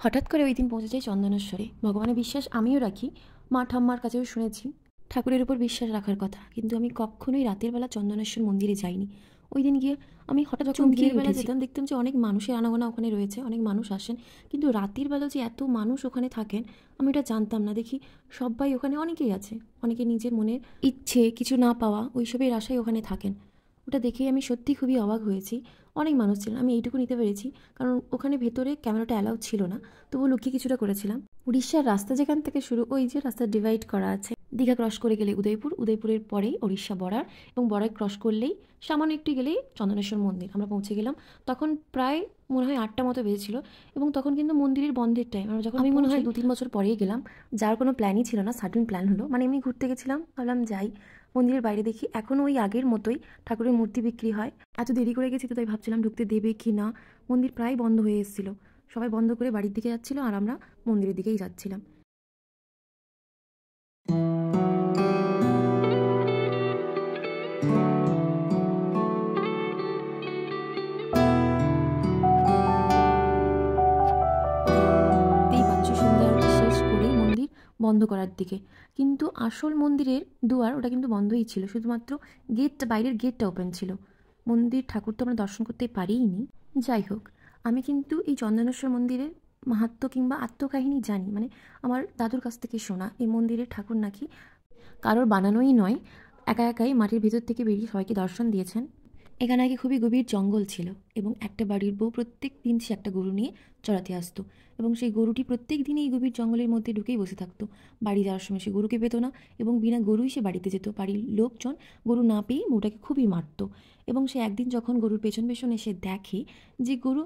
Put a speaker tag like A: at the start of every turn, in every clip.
A: হঠাৎ করে ওই দিন পৌঁছে যাই চন্দনেশ্বরে। ভগবানের বিশ্বাস আমিও রাখি, মা ঠাম্মার কাছেও শুনেছি ঠাকুরের উপর বিশ্বাস রাখার কথা, কিন্তু আমি কখনোই রাতের বেলা চন্দনেশ্বর মন্দিরে যাইনি। ওই দিন গিয়ে আমি হঠাৎ যখন দিনের বেলা যেতাম দেখতাম যে অনেক মানুষের আনাগোনা ওখানে রয়েছে, অনেক মানুষ আসেন, কিন্তু রাতের বেলা যে এত মানুষ ওখানে থাকেন আমি এটা জানতাম না। দেখি সবাই ওখানে, অনেকেই আছে, অনেকে নিজের মনের ইচ্ছে কিছু না পাওয়া ওইসবের আশায় ওখানে থাকেন। ওটা দেখেই আমি সত্যি খুবই অবাক হয়েছি। অনেক মানুষ ছিলেন, আমি এইটুকু নিতে পেরেছি কারণ ওখানে ভেতরে ক্যামেরাটা অ্যালাউ ছিল না, তবু লুকিয়ে কিছুটা করেছিলাম। উড়িষ্যার রাস্তা যেখান থেকে শুরু, ওই যে রাস্তা ডিভাইড করা আছে, দীঘা ক্রস করে গেলে উদয়পুর, উদয়পুরের পরেই উড়িষ্যা বর্ডার, এবং বর্ডার ক্রস করলেই সামান্য একটু গেলেই চন্দনেশ্বর মন্দির। আমরা পৌঁছে গেলাম, তখন প্রায় মনে হয় 8টা মতো বেজেছিল, এবং তখন কিন্তু মন্দিরের বন্ধের টাইম। আমরা যখন আমি মনে হয় 2-3 বছর পরেই গেলাম, যার কোনো প্ল্যানই ছিল না, সাডেন প্ল্যান হলো, মানে এমনি ঘুরতে গেছিলাম, ভাবলাম যাই। মন্দিরের বাইরে দেখি এখনও ওই আগের মতোই ঠাকুরের মূর্তি বিক্রি হয়। এত দেরি করে গেছি তো তাই ভাবছিলাম ঢুকতে দেবে কি না। মন্দির প্রায় বন্ধ হয়ে এসেছিল, সবাই বন্ধ করে বাড়ির দিকে যাচ্ছিল আর আমরা মন্দিরের দিকেই যাচ্ছিলাম। শেষ করেই মন্দির বন্ধ করার দিকে, কিন্তু আসল মন্দিরের দুয়ার ওটা কিন্তু বন্ধই ছিল, শুধুমাত্র গেটটা, বাইরের গেটটা ওপেন ছিল। মন্দির ঠাকুর তো আমরা দর্শন করতে পারিনি। যাই হোক, আমি কিন্তু এই চন্দনেশ্বর মন্দিরের মাহাত্ম্য কিংবা আত্মকাহিনী জানি, মানে আমার দাদুর কাছ থেকে শোনা। এই মন্দিরের ঠাকুর নাকি কারোর বানানোই নয়, একা একাই মাটির ভেতর থেকে বেরিয়ে সবাইকে দর্শন দিয়েছেন। এখানে নাকি খুবই গভীর জঙ্গল ছিল, এবং একটা বাড়ির বউ প্রত্যেক দিন সে একটা গরু নিয়ে চড়াতে আসতো, এবং সেই গরুটি প্রত্যেক দিনই এই গভীর জঙ্গলের মধ্যে ঢুকেই বসে থাকতো। বাড়ি যাওয়ার সময় সে গরুকে পেতো না, এবং বিনা গরুই সে বাড়িতে যেত। বাড়ির লোকজন গরু না পেয়ে বউটাকে খুবই মারত, এবং সে একদিন যখন গরুর পেছন পেছন এসে দেখে যে গরু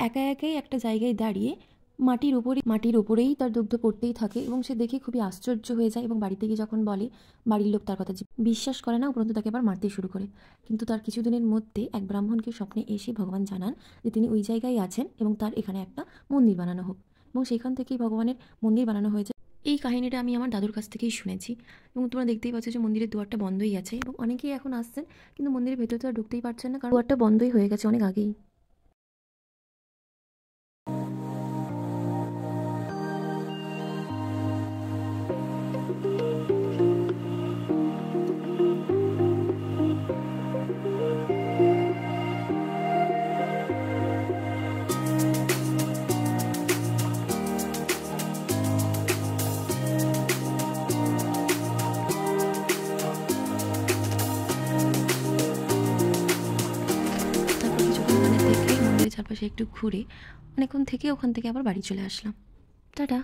A: একা একাই একটা জায়গায় দাঁড়িয়ে মাটির উপরেই তার দুগ্ধ পড়তেই থাকে, এবং সে দেখে খুবই আশ্চর্য হয়ে যায়, এবং বাড়িতে গিয়ে যখন বলে, বাড়ির লোক তার কথা বিশ্বাস করে না, উপরন্তু তাকে আবার মারতে শুরু করে। কিন্তু তার কিছুদিনের মধ্যে এক ব্রাহ্মণকে স্বপ্নে এসে ভগবান জানান যে তিনি ওই জায়গায় আছেন এবং তার এখানে একটা মন্দির বানানো হোক, এবং সেখান থেকেই ভগবানের মন্দির বানানো হয়েছে। এই কাহিনীটা আমি আমার দাদুর কাছ থেকেই শুনেছি, এবং তোমরা দেখতেই পাচ্ছ যে মন্দিরের দুয়ারটা বন্ধই আছে, এবং অনেকেই এখন আসছেন কিন্তু মন্দিরের ভেতরে তো আর ঢুকতেই পারছেন না, কারণ দুয়ারটা বন্ধই হয়ে গেছে অনেক আগেই। চারপাশে একটু ঘুরে অনেকক্ষণ থেকে ওখান থেকে আবার বাড়ি চলে আসলাম। টাটা।